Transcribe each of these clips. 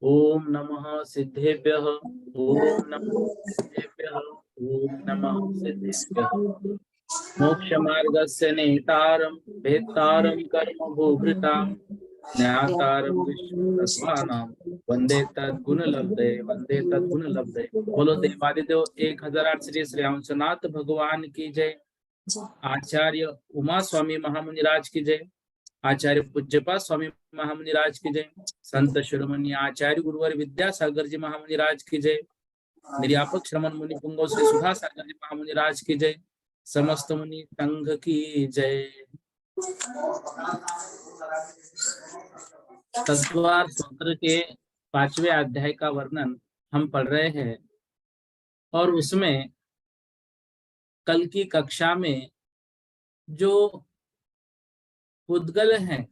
ओम नमः सिद्धेभ्यः। ओम नमः सिद्धेभ्यः। ओम नमः सिद्धेभ्यः। मोक्षमार्गस्य नेतारं भेत्तारं कर्मभूभृतां ज्ञातारं विश्वतत्त्वानां वंदे तद्गुणलब्धे वंदे तद्गुणलब्धे। बोलो देवादिदेव 1008 श्री हंसनाथ भगवान की जय। आचार्य उमा स्वामी महामुनिराज की जय। आचार्य पूज्यपाद स्वामी महामुनिराज की जय। संत शिरोमणि आचार्य गुरुवर विद्यासागर जी महामुनिराज की जय। निर्यापक श्रमण मुनि पुंगव श्री सुधा सागर जी महामुनिराज की जय। समस्त मुनि संघ की जय। तत्वार सूत्र के 5वें अध्याय का वर्णन हम पढ़ रहे हैं और उसमें कल की कक्षा में जो पुद्गल हैं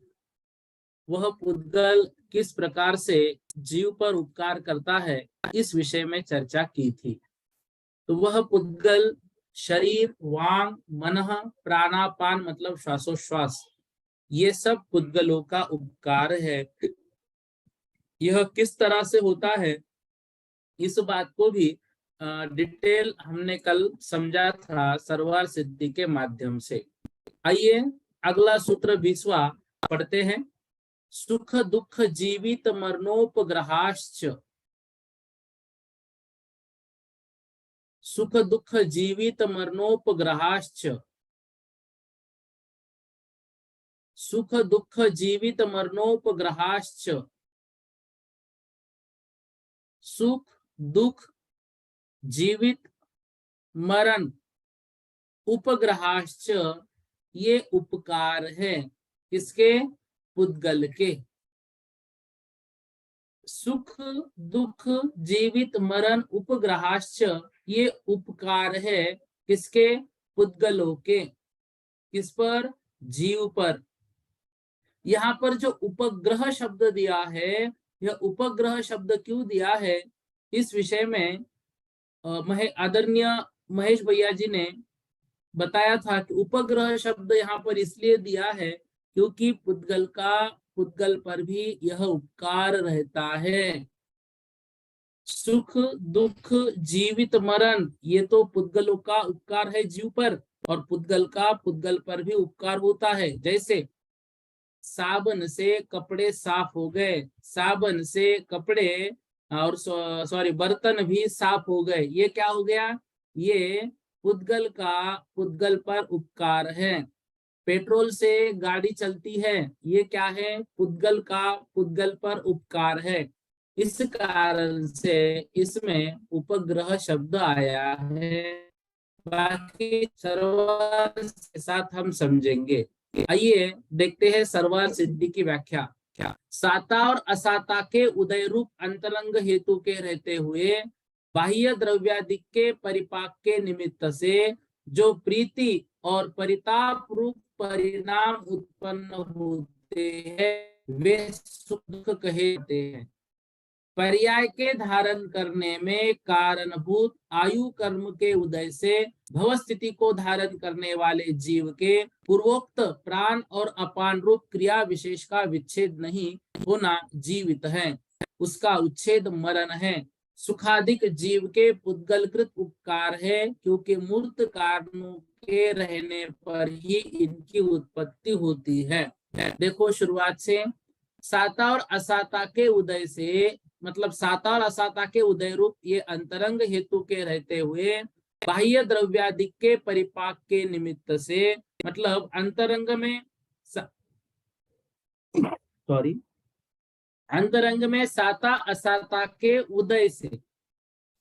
वह पुद्गल किस प्रकार से जीव पर उपकार करता है इस विषय में चर्चा की थी। तो वह पुद्गल शरीर, वांग, मन, प्राणापान मतलब श्वासोश्वास, ये सब पुद्गलों का उपकार है। यह किस तरह से होता है इस बात को भी डिटेल हमने कल समझा था सर्वार सिद्धि के माध्यम से। आइए अगला सूत्र 20वां पढ़ते हैं। सुख दुख जीवित मरणोपग्रहाश्च। सुख दुख जीवित मरणोपग्रहाश्च। सुख दुख जीवित मरणोपग्रहाश्च। सुख दुख जीवित मरण उपग्रहाश्च, ये उपकार है किसके? पुद्गल के। सुख दुख जीवित मरण उपग्रहाश्च, ये उपकार है किसके? पुद्गलों के। किस पर? जीव पर। यहाँ पर जो उपग्रह शब्द दिया है, यह उपग्रह शब्द क्यों दिया है इस विषय में आदरणीय महेश भैया जी ने बताया था कि उपग्रह शब्द यहाँ पर इसलिए दिया है क्योंकि पुद्गल पर भी यह उपकार रहता है। सुख दुख जीवित मरण, ये तो पुद्गलों का उपकार है जीव पर, और पुद्गल का पुद्गल पर भी उपकार होता है। जैसे साबन से कपड़े साफ हो गए, साबन से कपड़े और सॉरी बर्तन भी साफ हो गए, ये क्या हो गया? ये पुद्गल का पुद्गल पर उपकार है। पेट्रोल से गाड़ी चलती है, ये क्या है? पुद्गल का पुद्गल पर उपकार है। इस कारण से इसमें उपग्रह शब्द आया है। बाकी सर्वार के साथ हम समझेंगे। आइए देखते हैं सर्वार सिद्धि की व्याख्या। क्या? साता और असाता के उदय रूप अंतरंग हेतु के रहते हुए बाह्य द्रव्यादिक के परिपाक के निमित्त से जो प्रीति और परिताप रूप परिणाम उत्पन्न होते हैं वे सुख दुख कहे जाते हैं। पर्याय के धारण करने में कारणभूत आयु कर्म के उदय से भव स्थिति को धारण करने वाले जीव के पूर्वोक्त प्राण और अपान रूप क्रिया विशेष का विच्छेद नहीं होना जीवित है, उसका उच्छेद मरण है। सुखाधिक जीव के पुद्गलकृत उपकार है क्योंकि मूर्त कारणों के रहने पर ही इनकी उत्पत्ति होती है। देखो शुरुआत से, साता और असाता के उदय से मतलब साता और असाता के उदय रूप ये अंतरंग हेतु के रहते हुए बाह्य द्रव्यादिक के परिपाक के निमित्त से, मतलब अंतरंग में अंतरंग में साता असाता के उदय से,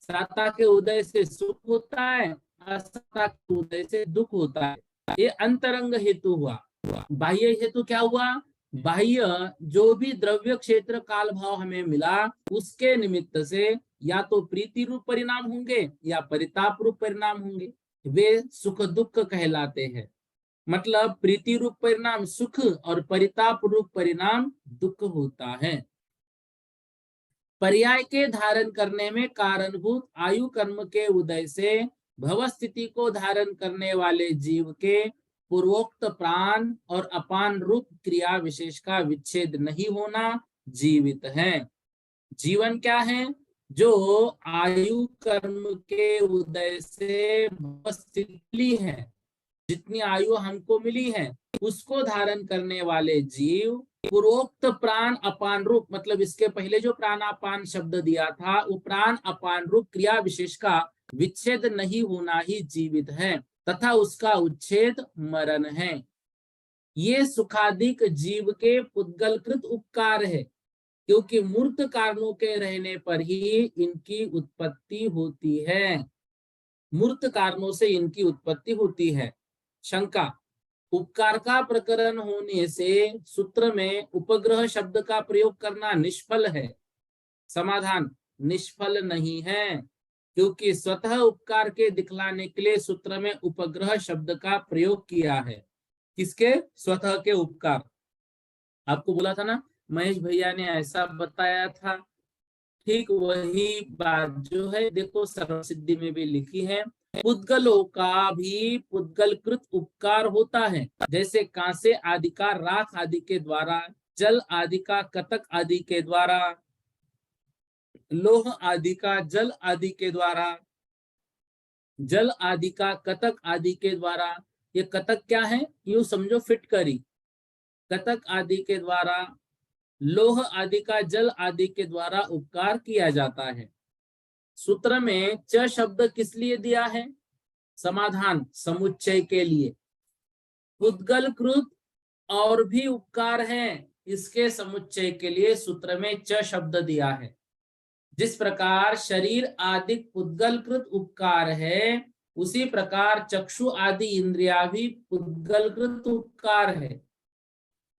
साता के उदय से सुख होता है, असाता के उदय से दुख होता है। ये अंतरंग हेतु हुआ। बाह्य हेतु क्या हुआ? बाह्य जो भी द्रव्य क्षेत्र काल भाव हमें मिला उसके निमित्त से या तो प्रीति रूप परिणाम होंगे या परिताप रूप परिणाम होंगे, वे सुख दुख कहलाते हैं। मतलब प्रीति रूप परिणाम सुख और परिताप रूप परिणाम दुख होता है। पर्याय के धारण करने में कारणभूत आयु कर्म के उदय से भव स्थिति को धारण करने वाले जीव के पूर्वोक्त प्राण और अपान रूप क्रिया विशेष का विच्छेद नहीं होना जीवित है। जीवन क्या है? जो आयु कर्म के उदय से भव स्थिति है, जितनी आयु हमको मिली है उसको धारण करने वाले जीव पूर्वोक्त प्राण अपान रूप, मतलब इसके पहले जो प्राणापान शब्द दिया था वो प्राण अपान रूप क्रिया विशेष का विच्छेद नहीं होना ही जीवित है तथा उसका उच्छेद मरण है। ये सुखादिक जीव के पुद्गलकृत उपकार है, क्योंकि मूर्त कारणों के रहने पर ही इनकी उत्पत्ति होती है। मूर्त कारणों से इनकी उत्पत्ति होती है। शंका, उपकार का प्रकरण होने से सूत्र में उपग्रह शब्द का प्रयोग करना निष्फल है। समाधान, निष्फल नहीं है, क्योंकि स्वतः उपकार के दिखलाने के लिए सूत्र में उपग्रह शब्द का प्रयोग किया है। किसके? स्वतः के उपकार। आपको बोला था ना महेश भैया ने ऐसा बताया था, ठीक वही बात जो है देखो सर्वसिद्धि में भी लिखी है। पुद्गलों का भी पुद्गलकृत उपकार होता है, जैसे कांसे आदि का राख आदि के द्वारा, जल आदि का कतक आदि के द्वारा, लोह आदि का जल आदि के द्वारा, जल आदि का कतक आदि के द्वारा। ये कतक क्या है? यूं समझो फिटकरी। कतक आदि के द्वारा, लोह आदि का जल आदि के द्वारा उपकार किया जाता है। सूत्र में च शब्द किस लिए दिया है? समाधान, समुच्चय के लिए। पुद्गलकृत और भी उपकार हैं, इसके समुच्चय के लिए सूत्र में च शब्द दिया है। जिस प्रकार शरीर आदि पुद्गलकृत उपकार है, उसी प्रकार चक्षु आदि इंद्रिया भी पुद्गलकृत उपकार है।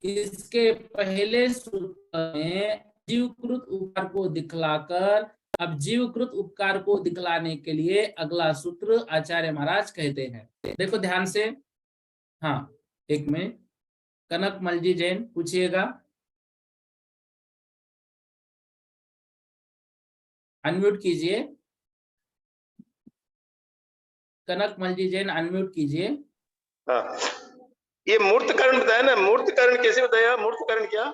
इसके पहले सूत्र में जीवकृत उपकार को दिखलाकर अब जीवकृत उपकार को दिखलाने के लिए अगला सूत्र आचार्य महाराज कहते हैं। देखो ध्यान से। हाँ, एक मिनट, कनकमल जी जैन पूछिएगा, अनम्यूट कीजिए। कनकमल जी जैन अनम्यूट कीजिए। हाँ, ये मूर्त कारण बताया ना, मूर्त कारण कैसे बताया? मूर्त कारण क्या?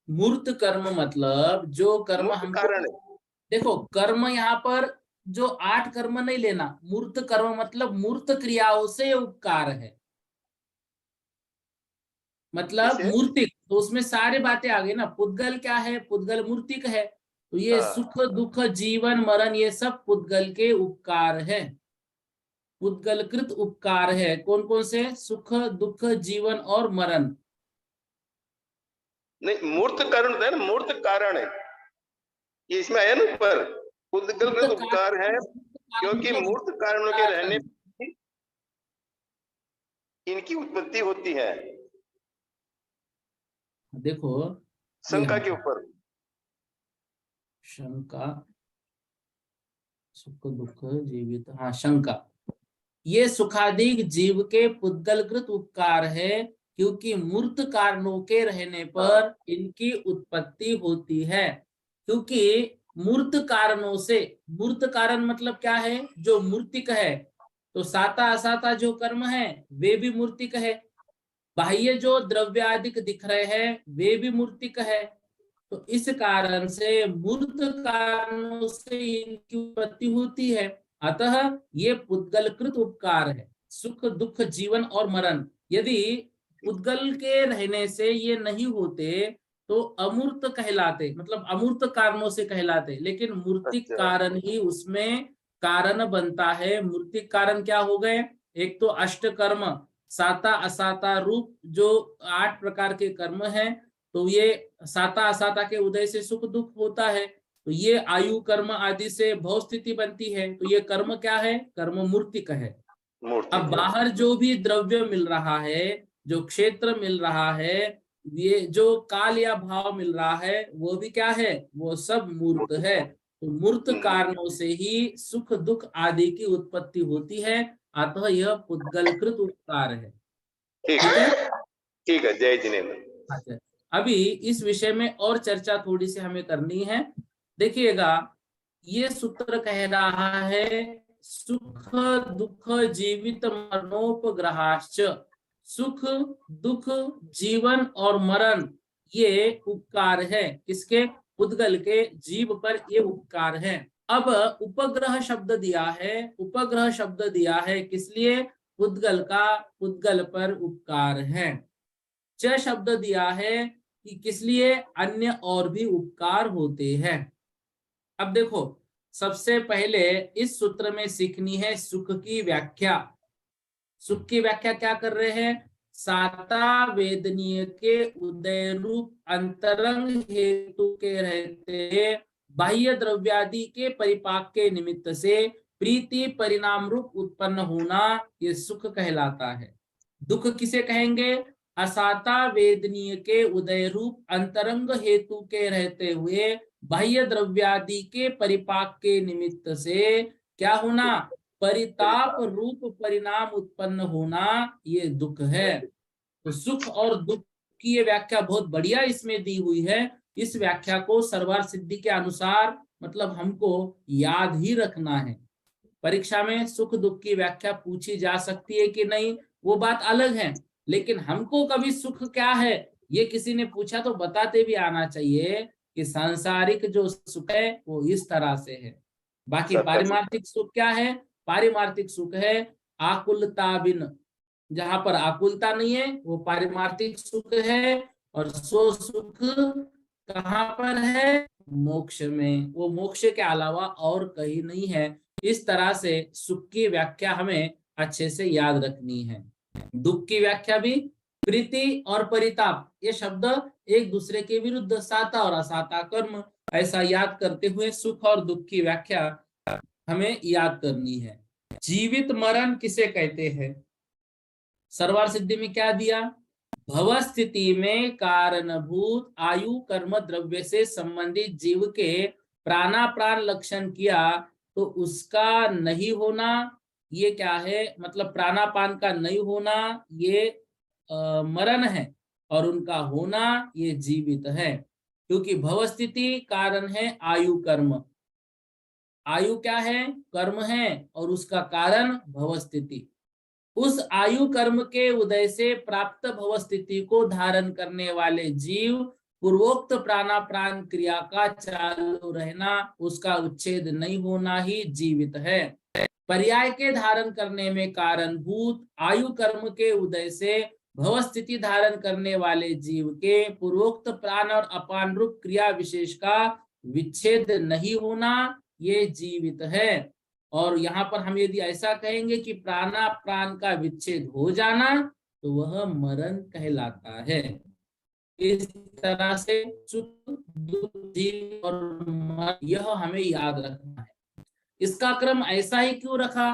मूर्त कर्म मतलब जो कर्म हमको कारण है। देखो कर्म यहाँ पर जो 8 कर्म नहीं लेना, मूर्त कर्म मतलब मूर्त क्रियाओं से उपकार है, मतलब मूर्तिक। तो उसमें सारे बातें आ गई ना। पुद्गल क्या है? पुद्गल मूर्तिक है। तो ये सुख दुख जीवन मरण ये सब पुद्गल के उपकार है, पुद्गलकृत उपकार है। कौन कौन से? सुख दुख जीवन और मरण। नहीं, मूर्त कारण होता है ना, मूर्त कारण है ये, इसमें आया ना ऊपर, पुद्गलकृत उपकार है क्योंकि मूर्त कारणों के रहने पर इनकी उत्पत्ति होती है। देखो शंका के ऊपर, शंका, सुख दुख जीवित, हाँ शंका, ये सुखादिक जीव के पुद्गलकृत उपकार है, क्योंकि मूर्त कारणों के रहने पर इनकी उत्पत्ति होती है। क्योंकि मूर्त कारणों से, मूर्त कारण मतलब क्या है? जो मूर्तिक है। तो साता असाता जो कर्म है वे भी मूर्तिक है। बाह्य जो द्रव्य आदिक दिख रहे हैं वे भी मूर्तिक है। तो इस कारण से मूर्त कारणों से इनकी उत्पत्ति होती है। अतः ये पुद्गलकृत उपकार है, सुख दुख जीवन और मरण। यदि पुद्गल के रहने से ये नहीं होते तो अमूर्त कहलाते, मतलब अमूर्त कारणों से कहलाते। लेकिन मूर्तिक कारण ही उसमें कारण बनता है। मूर्तिक कारण क्या हो गए? एक तो अष्ट कर्म, साता असाता रूप जो 8 प्रकार के कर्म हैं, तो ये साता असाता के उदय से सुख दुख होता है। तो ये आयु कर्म आदि से भव स्थिति बनती है। तो ये कर्म क्या है? कर्म मूर्तिक है। अब बाहर जो भी द्रव्य मिल रहा है, जो क्षेत्र मिल रहा है, ये जो काल या भाव मिल रहा है वो भी क्या है, वो सब मूर्त है। तो मूर्त कारणों से ही सुख दुख आदि की उत्पत्ति होती है, अतः यह पुद्गलकृत उपकार है। ठीक ठीक है। ठीक है, जय जिनेन्द्र। अच्छा, अभी इस विषय में और चर्चा थोड़ी सी हमें करनी है। देखिएगा, ये सूत्र कह रहा है सुख दुख जीवित मरणोपग्रहाश्च, सुख दुख जीवन और मरण ये उपकार है, किसके, पुद्गल के, जीव पर ये उपकार है। अब उपग्रह शब्द दिया है, उपग्रह शब्द दिया है किस लिए, पुद्गल का पुद्गल पर उपकार है। च शब्द दिया है कि किस लिए, अन्य और भी उपकार होते हैं। अब देखो, सबसे पहले इस सूत्र में सीखनी है सुख की व्याख्या। सुख की व्याख्या क्या कर रहे हैं, साता वेदनीय के उदय रूप अंतरंग हेतु के रहते बाह्य द्रव्यादि के परिपाक के निमित्त से प्रीति परिणाम रूप उत्पन्न होना, ये सुख कहलाता है। दुख किसे कहेंगे, असाता वेदनीय के उदय रूप अंतरंग हेतु के रहते हुए बाह्य द्रव्यादि के परिपाक के निमित्त से क्या होना, परिताप रूप परिणाम उत्पन्न होना, ये दुख है। तो सुख और दुख की ये व्याख्या बहुत बढ़िया इसमें दी हुई है। इस व्याख्या को सर्वार सिद्धि के अनुसार मतलब हमको याद ही रखना है। परीक्षा में सुख दुख की व्याख्या पूछी जा सकती है कि नहीं, वो बात अलग है, लेकिन हमको कभी सुख क्या है ये किसी ने पूछा तो बताते भी आना चाहिए कि सांसारिक जो सुख है वो इस तरह से है। बाकी पारिमार्थिक सुख क्या है, पारिमार्थिक सुख है आकुलता बिन, जहां पर आकुलता नहीं है वो पारिमार्थिक सुख है, और सो सुख कहाँ पर है, मोक्ष में, वो मोक्ष के अलावा और कहीं नहीं है। इस तरह से सुख की व्याख्या हमें अच्छे से याद रखनी है। दुख की व्याख्या भी प्रीति और परिताप, ये शब्द एक दूसरे के विरुद्ध, साता और असाता कर्म, ऐसा याद करते हुए सुख और दुख की व्याख्या हमें याद करनी है। जीवित मरण किसे कहते हैं, सर्वार सिद्धि में क्या दिया, भव स्थिति में कारणभूत आयु कर्म द्रव्य से संबंधित जीव के प्राणाप्राण लक्षण किया, तो उसका नहीं होना ये क्या है, मतलब प्राणापान का नहीं होना ये मरण है, और उनका होना ये जीवित है। क्योंकि भव स्थिति कारण है आयु कर्म, आयु क्या है, कर्म है, और उसका कारण भव स्थिति। उस आयु कर्म के उदय से प्राप्त भव स्थिति को धारण करने वाले जीव पूर्वोक्त प्राणाप्राण क्रिया का चालू रहना, उसका उच्छेद नहीं होना ही जीवित है। पर्याय के धारण करने में कारणभूत आयु कर्म के उदय से भव स्थिति धारण करने वाले जीव के पूर्वोक्त प्राण और अपान रूप क्रिया विशेष का विच्छेद नहीं होना, ये जीवित है। और यहाँ पर हम यदि ऐसा कहेंगे कि प्राणा प्राण का विच्छेद हो जाना, तो वह मरण कहलाता है। इस तरह से सुख दुख जीव और मरण यह हमें याद रखना है। इसका क्रम ऐसा ही क्यों रखा,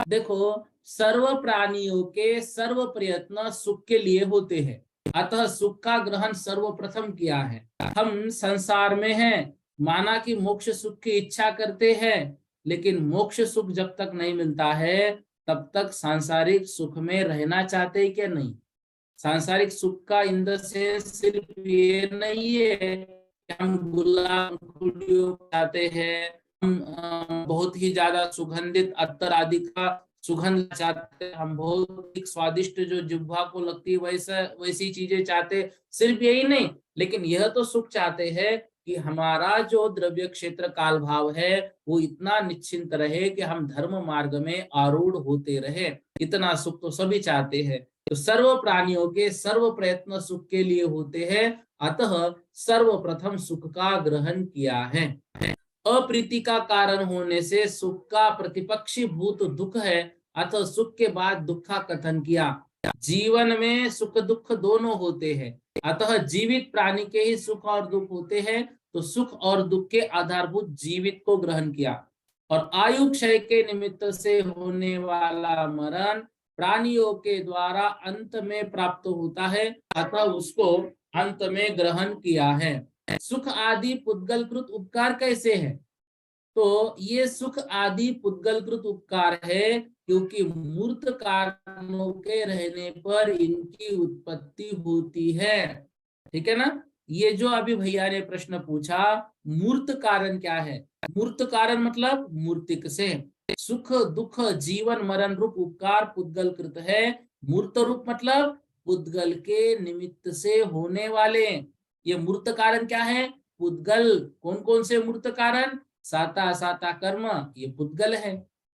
देखो सर्व प्राणियों के सर्व प्रयत्न सुख के लिए होते हैं, अतः सुख का ग्रहण सर्वप्रथम किया है। हम संसार में हैं, माना कि मोक्ष सुख की इच्छा करते हैं, लेकिन मोक्ष सुख जब तक नहीं मिलता है तब तक सांसारिक सुख में रहना चाहते क्या नहीं। सांसारिक सुख का इन द सेंस सिर्फ ये नहीं है कि हम गुलाब चाहते हैं, हम बहुत ही ज्यादा सुगंधित अत्तर आदि का सुगंध चाहते हैं, हम बहुत स्वादिष्ट जो जिह्वा को लगती है वैसी चीजें चाहते, सिर्फ यही नहीं, लेकिन यह तो सुख चाहते हैं कि हमारा जो द्रव्य क्षेत्र काल भाव है वो इतना निश्चिंत रहे कि हम धर्म मार्ग में आरूढ़ होते रहे, इतना सुख तो सभी चाहते हैं। तो सर्व प्राणियों के सर्व प्रयत्न सुख के लिए होते हैं, अतः सर्वप्रथम सुख का ग्रहण किया है। अप्रीति का कारण होने से सुख का प्रतिपक्षी भूत दुख है, अतः सुख के बाद दुख का कथन किया। जीवन में सुख दुख दोनों होते हैं, अतः जीवित प्राणी के ही सुख और दुख होते हैं, तो सुख और दुख के आधारभूत जीवित को ग्रहण किया। और आयु क्षय के निमित्त से होने वाला मरण प्राणियों के द्वारा अंत में प्राप्त होता है, अतः उसको अंत में ग्रहण किया है। सुख आदि पुद्गलकृत उपकार कैसे है? तो ये सुख आदि पुद्गलकृत उपकार है क्योंकि मूर्त कारणों के रहने पर इनकी उत्पत्ति होती है। ठीक है ना? ये जो अभी भैया ने प्रश्न पूछा, मूर्त कारण क्या है? मूर्त कारण मतलब मूर्तिक से। सुख दुख जीवन मरण रूप उपकार पुद्गलकृत है। मूर्त रूप मतलब पुद्गल के निमित्त से होने वाले। ये मूर्त कारण क्या है? पुद्गल। कौन कौन से मूर्त कारण? साता असाता कर्म, ये पुद्गल है,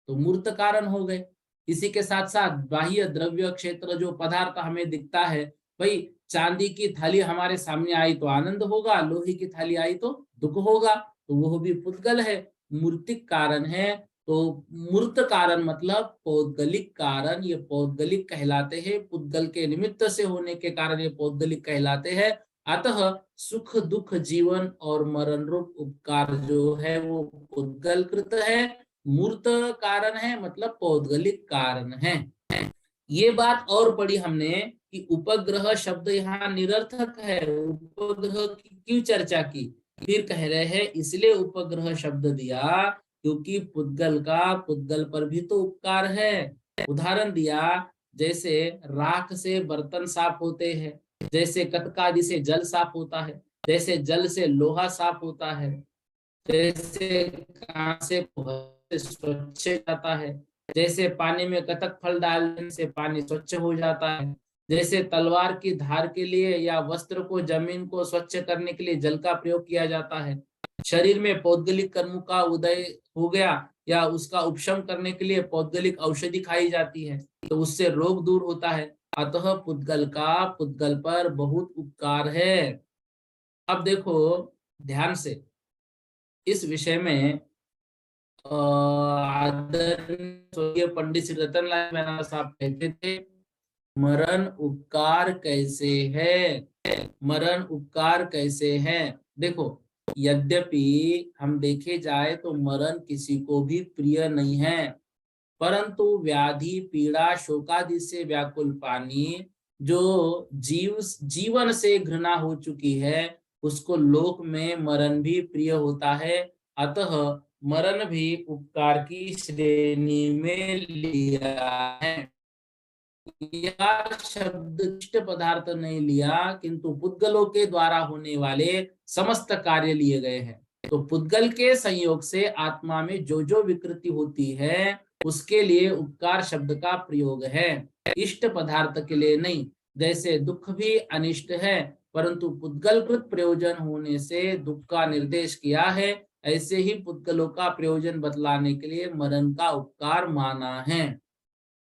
तो मूर्त कारण हो गए। इसी के साथ साथ बाह्य द्रव्य क्षेत्र जो पदार्थ हमें दिखता है, भाई चांदी की थाली हमारे सामने आई तो आनंद होगा, लोहे की थाली आई तो दुख होगा, तो वो भी पुद्गल है, मूर्तिक कारण है। तो मूर्त कारण मतलब पौद्गलिक कारण, ये पौद्गलिक कहलाते हैं। पुद्गल के निमित्त से होने के कारण ये पौद्गलिक कहलाते हैं। अतः सुख दुख जीवन और मरण रूप उपकार जो है वो पुद्गलकृत है, मूर्त कारण है, मतलब पौद्गलिक कारण है। ये बात और पढ़ी हमने कि उपग्रह शब्द यहाँ निरर्थक है। उपग्रह की क्यों चर्चा की? फिर कह रहे हैं इसलिए उपग्रह शब्द दिया क्योंकि पुद्गल का पुद्गल पर भी तो उपकार है। उदाहरण दिया, जैसे राख से बर्तन साफ होते हैं, जैसे कटकादि से जल साफ होता है, जैसे जल से लोहा साफ होता है, जैसे कांसे से स्वच्छ जाता है, जैसे पानी में कतक फल डालने से पानी स्वच्छ हो जाता है, जैसे तलवार की धार के लिए या वस्त्र को जमीन को स्वच्छ करने के लिए जल का प्रयोग किया जाता है। शरीर में पौद्गलिक कर्म का उदय हो गया या उसका उपशम करने के लिए पौद्गलिक औषधि खाई जाती है, तो उससे रोग दूर होता है। अतः पुद्गल का पुद्गल पर बहुत उपकार है। अब देखो ध्यान से, इस विषय में आदरणीय पंडित श्री रतनलाल मेहरा साहब कहते थे, मरण उपकार कैसे है? मरण उपकार कैसे है? देखो, यद्यपि हम देखे जाए तो मरण किसी को भी प्रिय नहीं है, परंतु व्याधि पीड़ा शोकादि से व्याकुल पानी जो जीवन से घृणा हो चुकी है, उसको लोक में मरण भी प्रिय होता है। अतः मरण भी उपकार की श्रेणी में लिया है। यह शब्द इष्ट पदार्थ नहीं लिया, किंतु पुद्गलों के द्वारा होने वाले समस्त कार्य लिए गए हैं। तो पुद्गल के संयोग से आत्मा में जो जो विकृति होती है उसके लिए उपकार शब्द का प्रयोग है, इष्ट पदार्थ के लिए नहीं। जैसे दुख भी अनिष्ट है, परंतु पुद्गलकृत प्रयोजन होने से दुख का निर्देश किया है, ऐसे ही पुद्गलों का प्रयोजन बतलाने के लिए मरण का उपकार माना है।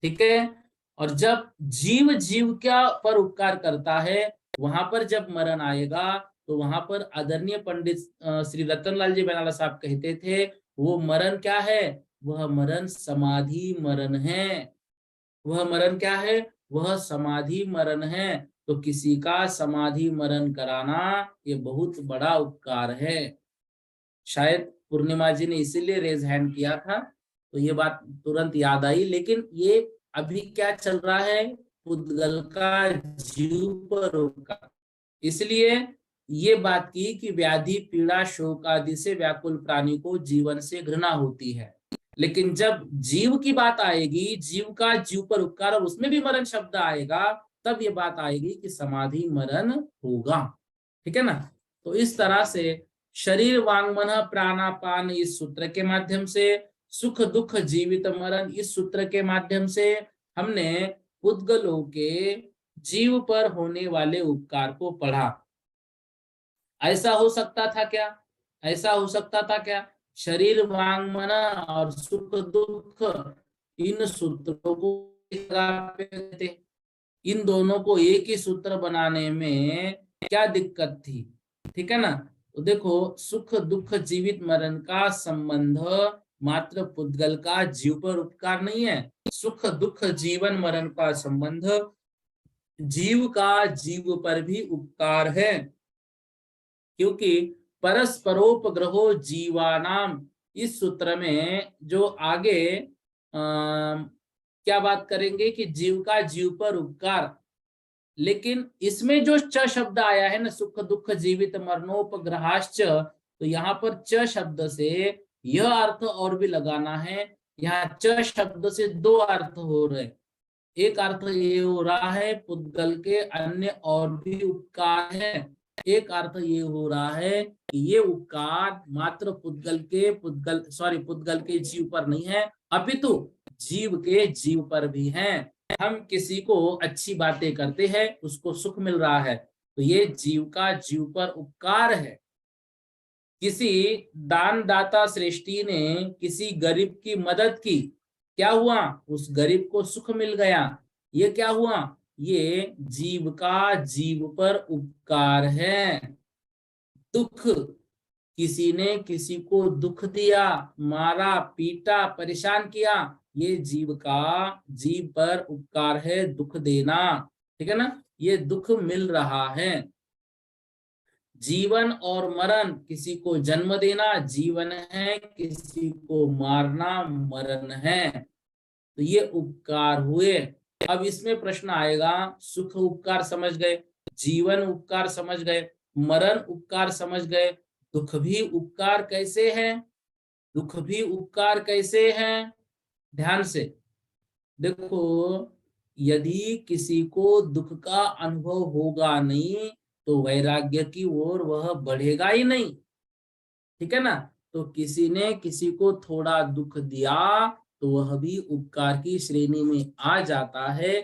ठीक है? और जब जीव जीव क्या पर उपकार करता है, वहां पर जब मरण आएगा तो वहां पर आदरणीय पंडित श्री रतनलाल जी बेनाला साहब कहते थे, वो मरण क्या है? वह मरण समाधि मरण है। वह मरण क्या है? वह समाधि मरण है। तो किसी का समाधि मरण कराना ये बहुत बड़ा उपकार है। शायद पूर्णिमा जी ने इसीलिए रेज हैंड किया था, तो ये बात तुरंत याद आई। लेकिन ये अभी क्या चल रहा है? पुद्गल का जीव पर उपकार। इसलिए ये बात की कि व्याधि पीड़ा शोक आदि से व्याकुल प्राणी को जीवन से घृणा होती है, लेकिन जब जीव की बात आएगी, जीव का जीव पर उपकार और उसमें भी मरण शब्द आएगा, तब ये बात आएगी कि समाधि मरण होगा। ठीक है ना? तो इस तरह से शरीर वांग मन प्राणापान इस सूत्र के माध्यम से, सुख दुख जीवित मरण इस सूत्र के माध्यम से हमने पुद्गलों के जीव पर होने वाले उपकार को पढ़ा। ऐसा हो सकता था क्या? ऐसा हो सकता था क्या शरीर वांग मन और सुख दुख इन सूत्रों को इन दोनों को एक ही सूत्र बनाने में क्या दिक्कत थी? ठीक है ना? तो देखो, सुख दुख जीवित मरण का संबंध मात्र पुद्गल का जीव पर उपकार नहीं है। सुख दुख जीवन मरण का संबंध जीव का जीव पर भी उपकार है, क्योंकि परस्परोपग्रहो जीवानाम इस सूत्र में जो आगे क्या बात करेंगे कि जीव का जीव पर उपकार, लेकिन इसमें जो च शब्द आया है ना, सुख दुख जीवित मरणोपग्रहाश्च, तो यहाँ पर च शब्द से यह अर्थ और भी लगाना है। यहाँ च शब्द से दो अर्थ हो रहे। एक अर्थ ये हो रहा है पुद्गल के अन्य और भी उपकार है, एक अर्थ ये हो रहा है कि ये उपकार मात्र पुद्गल के जीव पर नहीं है, अपितु जीव के जीव पर भी हैं। हम किसी को अच्छी बातें करते हैं, उसको सुख मिल रहा है, तो ये जीव का जीव पर उपकार है। किसी दानदाता श्रेष्ठी ने किसी गरीब की मदद की, क्या हुआ? उस गरीब को सुख मिल गया। ये क्या हुआ? ये जीव का जीव पर उपकार है। दुख, किसी ने किसी को दुख दिया, मारा, पीटा, परेशान किया, ये जीव का जीव पर उपकार है, दुख देना। ठीक है ना, ये दुख मिल रहा है। जीवन और मरण, किसी को जन्म देना जीवन है, किसी को मारना मरण है, तो ये उपकार हुए। अब इसमें प्रश्न आएगा, सुख उपकार समझ गए, जीवन उपकार समझ गए, मरण उपकार समझ गए, दुख भी उपकार कैसे है? दुख भी उपकार कैसे है? ध्यान से देखो, यदि किसी को दुख का अनुभव होगा नहीं तो वैराग्य की ओर वह बढ़ेगा ही नहीं। ठीक है ना, तो किसी ने किसी को थोड़ा दुख दिया तो वह भी उपकार की श्रेणी में आ जाता है,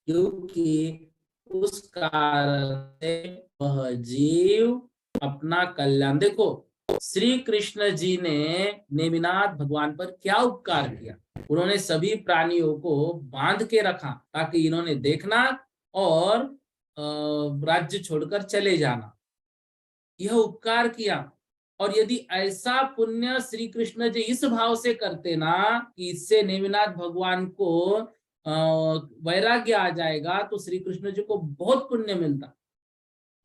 क्योंकि उस कारण से वह जीव अपना कल्याण, देखो श्री कृष्ण जी ने नेमिनाथ भगवान पर क्या उपकार किया। उन्होंने सभी प्राणियों को बांध के रखा ताकि इन्होंने देखना और राज्य छोड़कर चले जाना, यह उपकार किया। और यदि ऐसा पुण्य श्री कृष्ण जी इस भाव से करते ना कि इससे नेमिनाथ भगवान को वैराग्य आ जाएगा, तो श्री कृष्ण जी को बहुत पुण्य मिलता।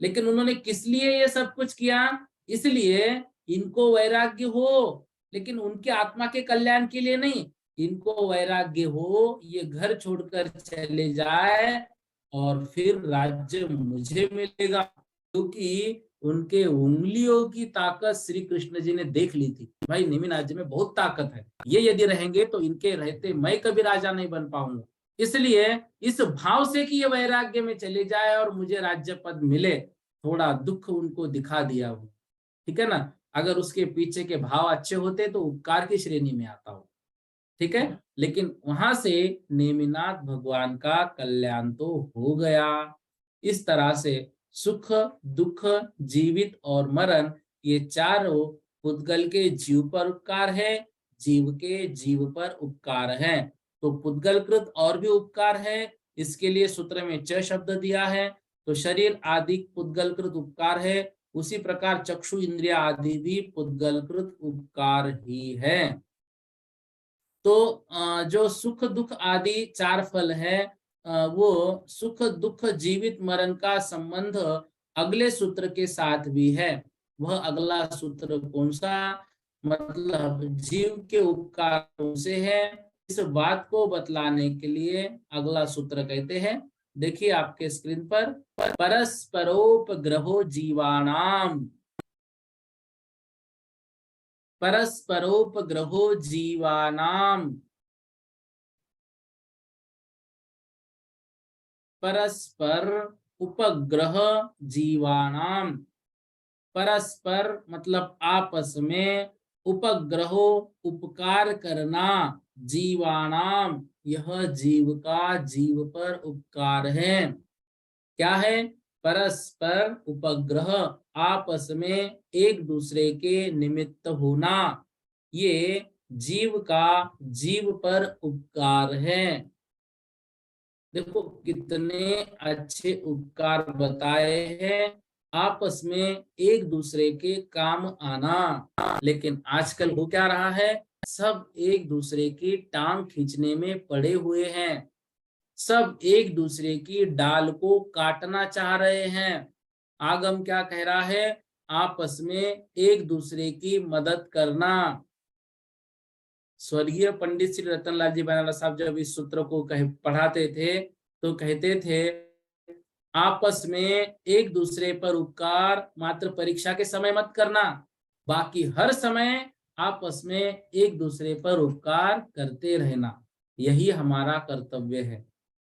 लेकिन उन्होंने किस लिए ये सब कुछ किया? इसलिए इनको वैराग्य हो, लेकिन उनके आत्मा के कल्याण के लिए नहीं। इनको वैराग्य हो, ये घर छोड़कर चले जाए और फिर राज्य मुझे मिलेगा, क्योंकि उनके उंगलियों की ताकत श्री कृष्ण जी ने देख ली थी। भाई नेमिनाथ जी में बहुत ताकत है, ये यदि रहेंगे तो इनके रहते मैं कभी राजा नहीं बन पाऊंगा। इसलिए इस भाव से कि ये वैराग्य में चले जाए और मुझे राज्य पद मिले, थोड़ा दुख उनको दिखा दिया हो। ठीक है ना, अगर उसके पीछे के भाव अच्छे होते तो उपकार की श्रेणी में आता हो। ठीक है, लेकिन वहां से नेमिनाथ भगवान का कल्याण तो हो गया। इस तरह से सुख दुख जीवित और मरण, ये चारों पुद्गल के जीव पर उपकार है, जीव के जीव पर उपकार है। तो पुद्गलकृत और भी उपकार है, इसके लिए सूत्र में च शब्द दिया है। तो शरीर आदि पुद्गलकृत उपकार है, उसी प्रकार चक्षु इंद्रिय आदि भी पुद्गलकृत उपकार ही है। तो जो सुख दुख आदि चार फल है, वो सुख दुख जीवित मरण का संबंध अगले सूत्र के साथ भी है। वह अगला सूत्र कौन सा? मतलब जीव के उपकारों से है। इस बात को बतलाने के लिए अगला सूत्र कहते हैं, देखिए आपके स्क्रीन पर, परस्परोपग्रहो जीवाणाम, परस्परोपग्रहो जीवानाम, परस्पर उपग्रह जीवानाम। परस्पर मतलब आपस में, उपग्रहो उपकार करना, जीवानाम यह जीव का जीव पर उपकार है। क्या है? परस्पर उपग्रह, आपस में एक दूसरे के निमित्त होना, ये जीव का जीव पर उपकार है। देखो कितने अच्छे उपकार बताए हैं, आपस में एक दूसरे के काम आना। लेकिन आजकल हो क्या रहा है, सब एक दूसरे की टांग खींचने में पड़े हुए हैं, सब एक दूसरे की डाल को काटना चाह रहे हैं। आगम क्या कह रहा है? आपस में एक दूसरे की मदद करना। स्वर्गीय पंडित श्री रतनलाल जी बनारस साहब जब इस सूत्र को पढ़ाते थे तो कहते थे आपस में एक दूसरे पर उपकार मात्र परीक्षा के समय मत करना, बाकी हर समय आपस में एक दूसरे पर उपकार करते रहना, यही हमारा कर्तव्य है।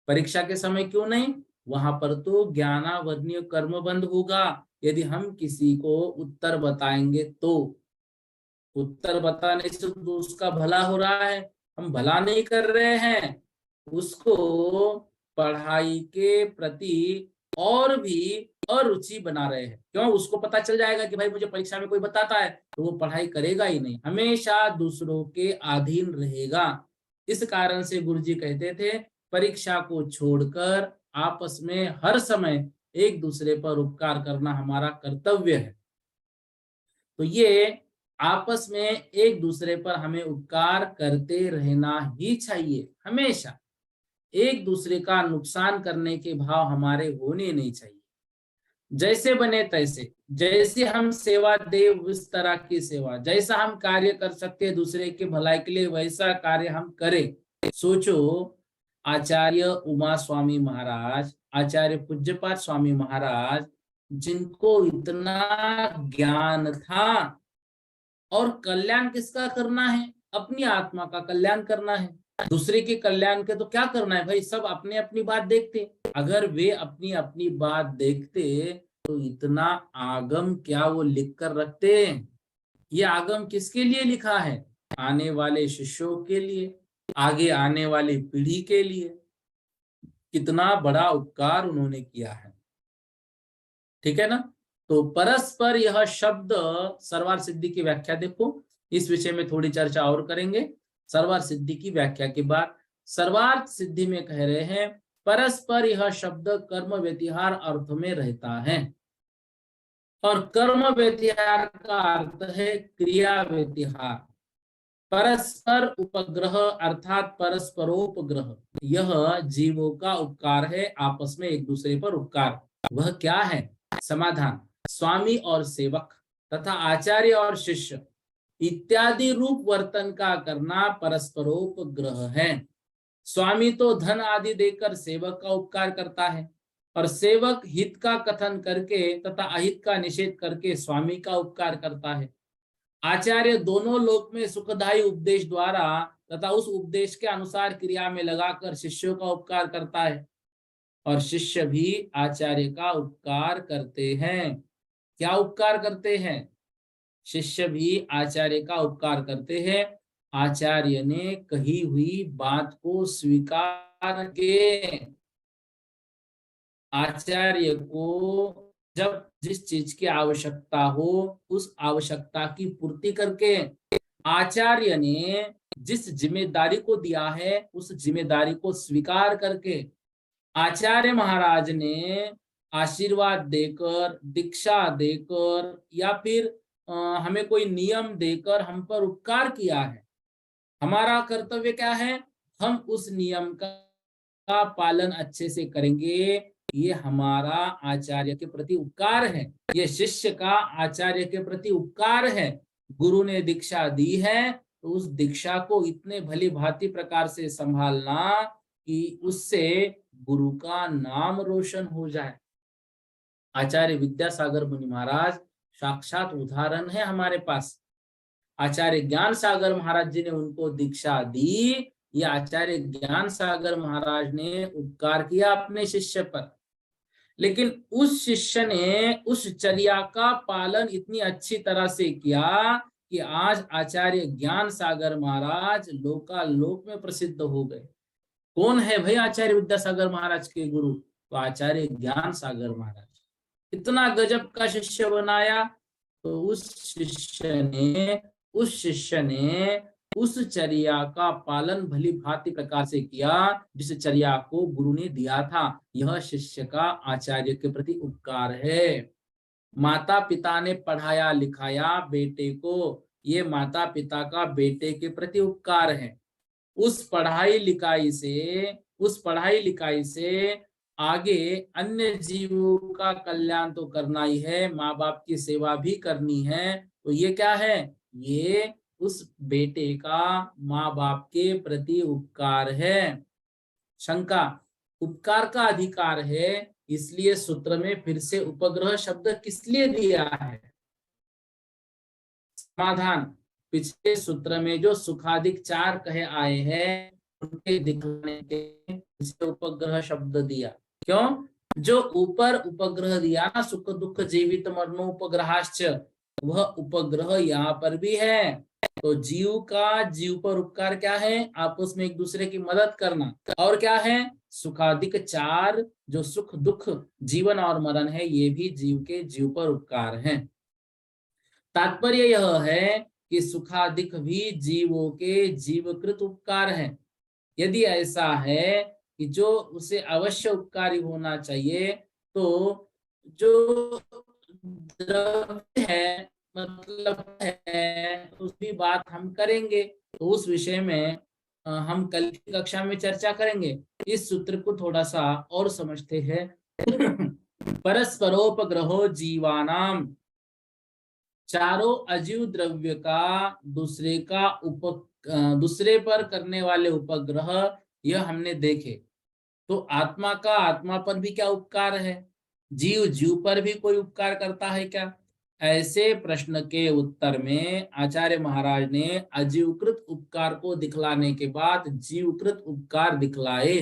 परीक्षा के समय क्यों नहीं, वहां पर तो ज्ञानावधनीय कर्म बंद होगा। यदि हम किसी को उत्तर बताएंगे तो उत्तर बताने से तो उसका भला हो रहा है, हम भला नहीं कर रहे हैं, उसको पढ़ाई के प्रति और भी अरुचि बना रहे हैं। क्यों, उसको पता चल जाएगा कि भाई मुझे परीक्षा में कोई बताता है, तो वो पढ़ाई करेगा ही नहीं, हमेशा दूसरों के अधीन रहेगा। इस कारण से गुरुजी कहते थे, परीक्षा को छोड़कर आपस में हर समय एक दूसरे पर उपकार करना हमारा कर्तव्य है। तो ये आपस में एक दूसरे पर हमें उपकार करते रहना ही चाहिए, हमेशा एक दूसरे का नुकसान करने के भाव हमारे होने नहीं चाहिए। जैसे बने तैसे, जैसे हम सेवा दे उस तरह की सेवा, जैसा हम कार्य कर सकते हैं दूसरे के भलाई के लिए वैसा कार्य हम करें। सोचो, आचार्य उमा स्वामी महाराज, आचार्य पूज्यपाद स्वामी महाराज, जिनको इतना ज्ञान था, और कल्याण किसका करना है, अपनी आत्मा का कल्याण करना है, दूसरे के कल्याण के तो क्या करना है भाई, सब अपने अपनी बात देखते। अगर वे अपनी अपनी बात देखते तो इतना आगम क्या वो लिख कर रखते। ये आगम किसके लिए लिखा है, आने वाले शिष्यों के लिए, आगे आने वाली पीढ़ी के लिए। कितना बड़ा उपकार उन्होंने किया है, ठीक है ना। तो परस्पर यह शब्द, सर्वार्थ सिद्धि की व्याख्या देखो, इस विषय में थोड़ी चर्चा और करेंगे सर्वार्थ सिद्धि की व्याख्या के बाद। सर्वार्थ सिद्धि में कह रहे हैं, परस्पर यह शब्द कर्म व्यतिहार अर्थ में रहता है, और कर्म व्यतिहार का अर्थ है क्रिया व्यतिहार। परस्पर उपग्रह अर्थात परस्परोपग्रह, यह जीवों का उपकार है, आपस में एक दूसरे पर उपकार। वह क्या है, समाधान, स्वामी और सेवक तथा आचार्य और शिष्य इत्यादि रूप वर्तन का करना परस्परोपग्रह है। स्वामी तो धन आदि देकर सेवक का उपकार करता है, और सेवक हित का कथन करके तथा अहित का निषेध करके स्वामी का उपकार करता है। आचार्य दोनों लोक में सुखदायी उपदेश द्वारा तथा उस उपदेश के अनुसार क्रिया में लगाकर शिष्यों का उपकार करता है, और शिष्य भी आचार्य का उपकार करते हैं। क्या उपकार करते हैं, शिष्य भी आचार्य का उपकार करते हैं। आचार्य ने कही हुई बात को स्वीकार के, आचार्य को जब जिस चीज की आवश्यकता हो उस आवश्यकता की पूर्ति करके, आचार्य ने जिस जिम्मेदारी को दिया है उस जिम्मेदारी को स्वीकार करके, आचार्य महाराज ने आशीर्वाद देकर, दीक्षा देकर, या फिर हमें कोई नियम देकर हम पर उपकार किया है। हमारा कर्तव्य क्या है, हम उस नियम का पालन अच्छे से करेंगे। ये हमारा आचार्य के प्रति उपकार है, ये शिष्य का आचार्य के प्रति उपकार है। गुरु ने दीक्षा दी है तो उस दीक्षा को इतने भली भांति प्रकार से संभालना कि उससे गुरु का नाम रोशन हो जाए। आचार्य विद्यासागर मुनि महाराज साक्षात उदाहरण है हमारे पास। आचार्य ज्ञान सागर महाराज जी ने उनको दीक्षा दी, ये आचार्य ज्ञान सागर महाराज ने उपकार किया अपने शिष्य पर, लेकिन उस शिष्य ने उस चर्या का पालन इतनी अच्छी तरह से किया कि आज आचार्य ज्ञान सागर महाराज लोकालोक में प्रसिद्ध हो गए। कौन है भाई आचार्य विद्यासागर महाराज के गुरु, तो आचार्य ज्ञान सागर महाराज। इतना गजब का शिष्य बनाया, तो उस शिष्य ने उस चर्या का पालन भली भांति प्रकार से किया जिस चर्या को गुरु ने दिया था। यह शिष्य का आचार्य के प्रति उपकार है। माता पिता ने पढ़ाया लिखाया बेटे को, ये माता पिता का बेटे के प्रति उपकार है। उस पढ़ाई लिखाई से आगे अन्य जीवों का कल्याण तो करना ही है, माँ बाप की सेवा भी करनी है। तो ये क्या है, ये उस बेटे का माँ बाप के प्रति उपकार है। शंका, उपकार का अधिकार है इसलिए सूत्र में फिर से उपग्रह शब्द किस लिए दिया है? समाधान, पिछले सूत्र में जो सुखाधिक 4 कहे आए हैं उनके दिखाने के लिए उपग्रह शब्द दिया। क्यों? जो ऊपर उपग्रह दिया ना, सुख दुख जीवित मरणो उपग्रहाश्च, वह उपग्रह यहाँ पर भी है। तो जीव का जीव पर उपकार क्या है? आपस में एक दूसरे की मदद करना। और क्या है? सुखाधिक 4, जो सुख दुख जीवन और मरण है, ये भी जीव के जीव पर उपकार है। तात्पर्य यह है कि सुखाधिक भी जीवों के जीवकृत उपकार है। यदि ऐसा है कि जो उसे अवश्य उपकारी होना चाहिए, तो जो द्रव्य है, मतलब है, उसकी बात हम करेंगे। तो उस विषय में हम कल की कक्षा में चर्चा करेंगे। इस सूत्र को थोड़ा सा और समझते हैं। परस्परोपग्रहो जीवानाम, चारों अजीव द्रव्य का दूसरे पर करने वाले उपग्रह, यह हमने देखे। तो आत्मा का आत्मा पर भी क्या उपकार है? जीव जीव पर भी कोई उपकार करता है क्या? ऐसे प्रश्न के उत्तर में आचार्य महाराज ने अजीवकृत उपकार को दिखलाने के बाद जीवकृत उपकार दिखलाए।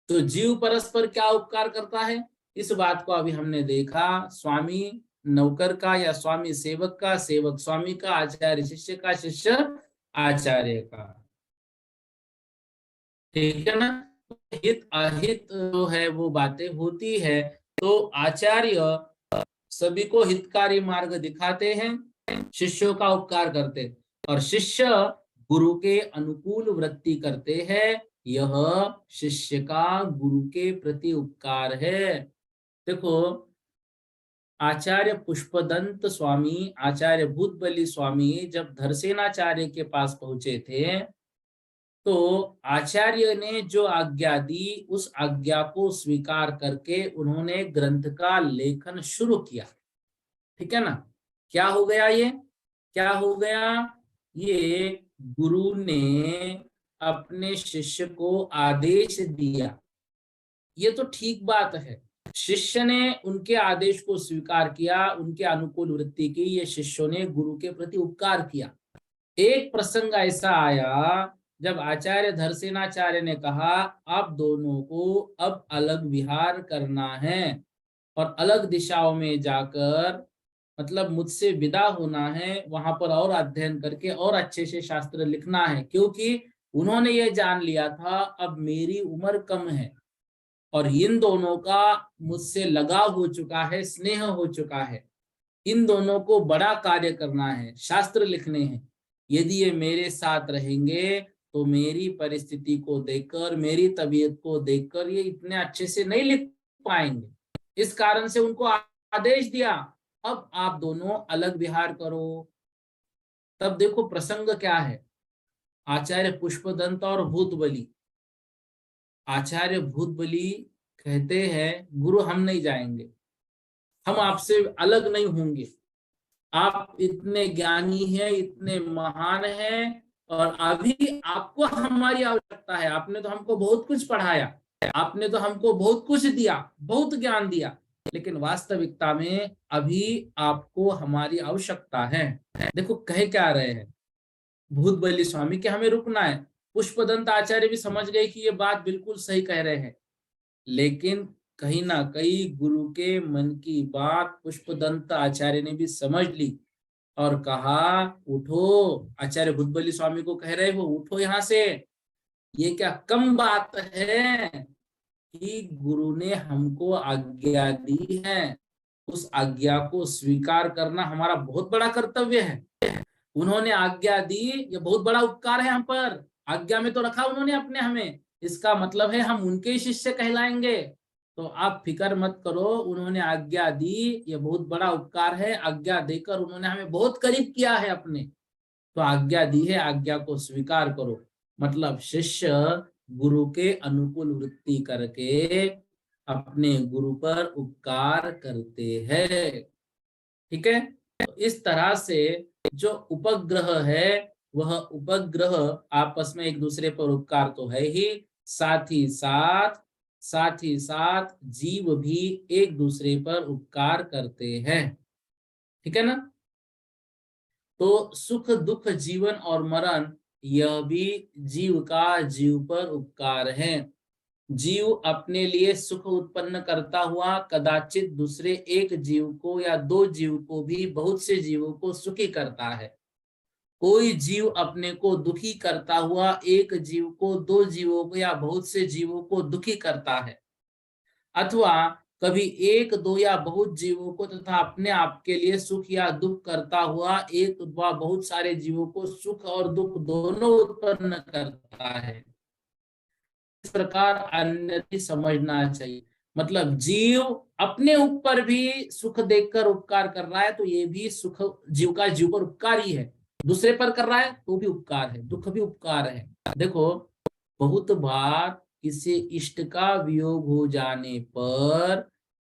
तो जीव परस्पर क्या उपकार करता है, इस बात को अभी हमने देखा। स्वामी नौकर का या स्वामी सेवक का, सेवक स्वामी का, आचार्य शिष्य का, शिष्य आचार्य का। ठीक है ना? हित अहित जो है वो बातें होती है। तो आचार्य सभी को हितकारी मार्ग दिखाते हैं, शिष्यों का उपकार करते हैं, और शिष्य गुरु के अनुकूल वृत्ति करते हैं। यह शिष्य का गुरु के प्रति उपकार है। देखो, आचार्य पुष्पदंत स्वामी, आचार्य भूतबली स्वामी जब धरसेनाचार्य के पास पहुंचे थे, तो आचार्य ने जो आज्ञा दी, उस आज्ञा को स्वीकार करके उन्होंने ग्रंथ का लेखन शुरू किया। ठीक है ना? क्या हो गया ये? क्या हो गया? ये गुरु ने अपने शिष्य को आदेश दिया। ये तो ठीक बात है। शिष्य ने उनके आदेश को स्वीकार किया, उनके अनुकूल वृत्ति की, ये शिष्यों ने गुरु के प्रति उपकार किया। एक प्रसंग ऐसा आया जब आचार्य धरसेनाचार्य ने कहा, आप दोनों को अब अलग विहार करना है और अलग दिशाओं में जाकर, मतलब मुझसे विदा होना है, वहां पर और अध्ययन करके और अच्छे से शास्त्र लिखना है। क्योंकि उन्होंने ये जान लिया था अब मेरी उम्र कम है और इन दोनों का मुझसे लगाव हो चुका है, स्नेह हो चुका है। इन दोनों को बड़ा कार्य करना है, शास्त्र लिखने हैं। यदि ये मेरे साथ रहेंगे तो मेरी परिस्थिति को देखकर, मेरी तबीयत को देखकर ये इतने अच्छे से नहीं लिख पाएंगे। इस कारण से उनको आदेश दिया, अब आप दोनों अलग विहार करो। तब देखो प्रसंग क्या है, आचार्य पुष्पदंत और भूतबली। आचार्य भूतबली कहते हैं, गुरु हम नहीं जाएंगे, हम आपसे अलग नहीं होंगे। आप इतने ज्ञानी हैं, इतने महान हैं, और अभी आपको हमारी आवश्यकता है। आपने तो हमको बहुत कुछ पढ़ाया, आपने तो हमको बहुत कुछ दिया, बहुत ज्ञान दिया, लेकिन वास्तविकता में अभी आपको हमारी आवश्यकता है। देखो कहे क्या रहे हैं भूतबली स्वामी कि हमें रुकना है। पुष्पदंत आचार्य भी समझ गए कि ये बात बिल्कुल सही कह रहे हैं, लेकिन कहीं ना कहीं गुरु के मन की बात पुष्पदंत आचार्य ने भी समझ ली और कहा, उठो। आचार्य भूतबली स्वामी को कह रहे हो, उठो यहाँ से। ये क्या कम बात है कि गुरु ने हमको आज्ञा दी है, उस आज्ञा को स्वीकार करना हमारा बहुत बड़ा कर्तव्य है। उन्होंने आज्ञा दी, ये बहुत बड़ा उपकार है हम पर। आज्ञा में तो रखा उन्होंने अपने हमें, इसका मतलब है हम उनके ही शिष्य कहलाएंगे। तो आप फिक्र मत करो, उन्होंने आज्ञा दी, ये बहुत बड़ा उपकार है। आज्ञा देकर उन्होंने हमें बहुत करीब किया है अपने, तो आज्ञा दी है, आज्ञा को स्वीकार करो। मतलब शिष्य गुरु के अनुकूल वृत्ति करके अपने गुरु पर उपकार करते हैं। ठीक है? तो इस तरह से जो उपग्रह है, वह उपग्रह आपस में एक दूसरे पर उपकार तो है ही, साथ ही साथ साथ ही साथ जीव भी एक दूसरे पर उपकार करते हैं। ठीक है ना। तो सुख दुख जीवन और मरण यह भी जीव का जीव पर उपकार है। जीव अपने लिए सुख उत्पन्न करता हुआ कदाचित दूसरे एक जीव को या दो जीव को भी बहुत से जीवों को सुखी करता है। कोई जीव अपने को दुखी करता हुआ एक जीव को, दो जीवों को या बहुत से जीवों को दुखी करता है, अथवा कभी एक दो या बहुत जीवों को तथा अपने आप के लिए सुख या दुख करता हुआ एक व बहुत सारे जीवों को सुख और दुख दोनों उत्पन्न करता है। इस प्रकार अन्य समझना चाहिए। मतलब जीव अपने ऊपर भी सुख देखकर उपकार कर रहा है, तो ये भी सुख जीव का जीव पर उपकार ही है। दूसरे पर कर रहा है तो भी उपकार है, दुख भी उपकार है। देखो, बहुत बार किसी इष्ट का वियोग हो जाने पर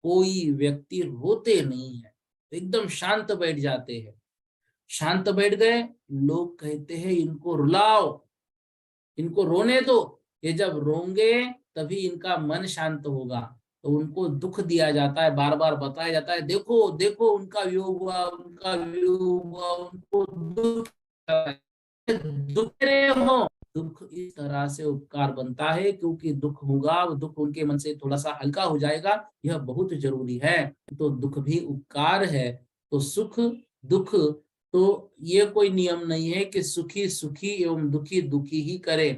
कोई व्यक्ति रोते नहीं है, एकदम शांत बैठ जाते हैं। शांत बैठ गए, लोग कहते हैं इनको रुलाओ, इनको रोने दो, ये जब रोंगे तभी इनका मन शांत होगा। तो उनको दुख दिया जाता है, बार बार बताया जाता है, देखो देखो उनका वियोग हुआ, उनका वियोग हुआ, उनको दुख दुख रहे हो। दुख इस तरह से उपकार बनता है, क्योंकि दुख होगा, दुख उनके मन से थोड़ा सा हल्का हो जाएगा, यह बहुत जरूरी है। तो दुख भी उपकार है। तो सुख दुख, तो ये कोई नियम नहीं है कि सुखी सुखी एवं दुखी दुखी ही करे।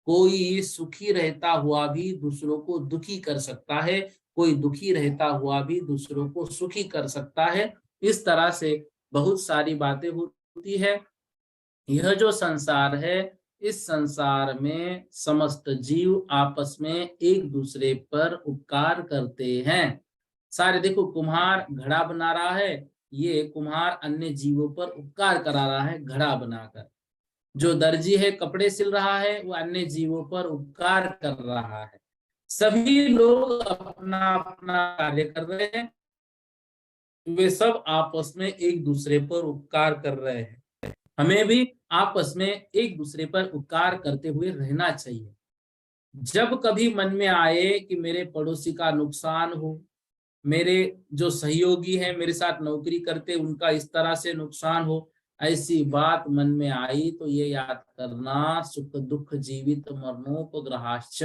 कोई सुखी रहता हुआ भी दूसरों को दुखी कर सकता है, कोई दुखी रहता हुआ भी दूसरों को सुखी कर सकता है। इस तरह से बहुत सारी बातें होती है। यह जो संसार है, इस संसार में समस्त जीव आपस में एक दूसरे पर उपकार करते हैं। सारे देखो, कुम्हार घड़ा बना रहा है, ये कुम्हार अन्य जीवों पर उपकार करा रहा है घड़ा बनाकर। जो दर्जी है कपड़े सिल रहा है, वो अन्य जीवों पर उपकार कर रहा है। सभी लोग अपना अपना कार्य कर रहे हैं, वे सब आपस में एक दूसरे पर उपकार कर रहे हैं। हमें भी आपस में एक दूसरे पर उपकार करते हुए रहना चाहिए। जब कभी मन में आए कि मेरे पड़ोसी का नुकसान हो, मेरे जो सहयोगी हैं मेरे साथ नौकरी करते उनका इस तरह से नुकसान हो, ऐसी बात मन में आई तो ये याद करना, सुख दुख जीवित मरणोपग्रहाश्च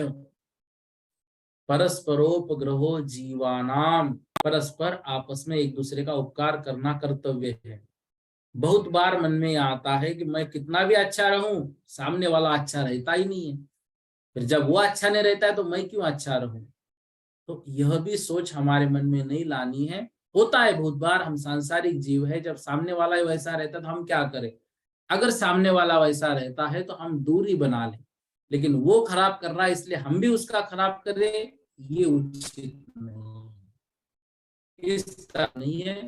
परस्परोपग्रहो जीवानाम। परस्पर आपस में एक दूसरे का उपकार करना कर्तव्य है। बहुत बार मन में आता है कि मैं कितना भी अच्छा रहूं, सामने वाला अच्छा रहता ही नहीं है, फिर जब वो अच्छा नहीं रहता है तो मैं क्यों अच्छा रहूं। तो यह भी सोच हमारे मन में नहीं लानी है। होता है बहुत बार, हम सांसारिक जीव है, जब सामने वाला ही वैसा रहता है तो हम क्या करें। अगर सामने वाला वैसा रहता है तो हम दूरी बना लें, लेकिन वो खराब कर रहा है इसलिए हम भी उसका खराब करें, ये उचित नहीं, इस तरह नहीं है।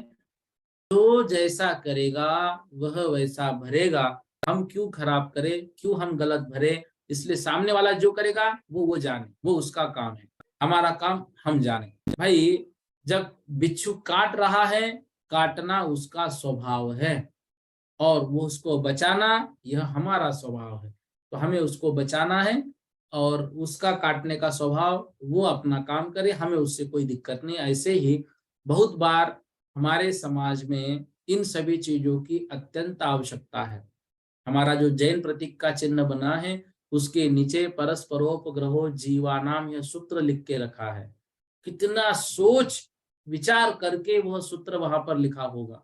तो जैसा करेगा वह वैसा भरेगा। हम क्यों खराब करें, क्यों हम गलत भरे। इसलिए सामने वाला जो करेगा वो जाने, वो उसका काम है, हमारा काम हम जाने। भाई, जब बिच्छू काट रहा है, काटना उसका स्वभाव है, और वो उसको बचाना यह हमारा स्वभाव है। तो हमें उसको बचाना है, और उसका काटने का स्वभाव, वो अपना काम करे, हमें उससे कोई दिक्कत नहीं। ऐसे ही बहुत बार हमारे समाज में इन सभी चीजों की अत्यंत आवश्यकता है। हमारा जो जैन प्रतीक का चिन्ह बना है, उसके नीचे परस्परोपग्रहो जीवानाम यह सूत्र लिख के रखा है। कितना सोच विचार करके वह सूत्र वहां पर लिखा होगा।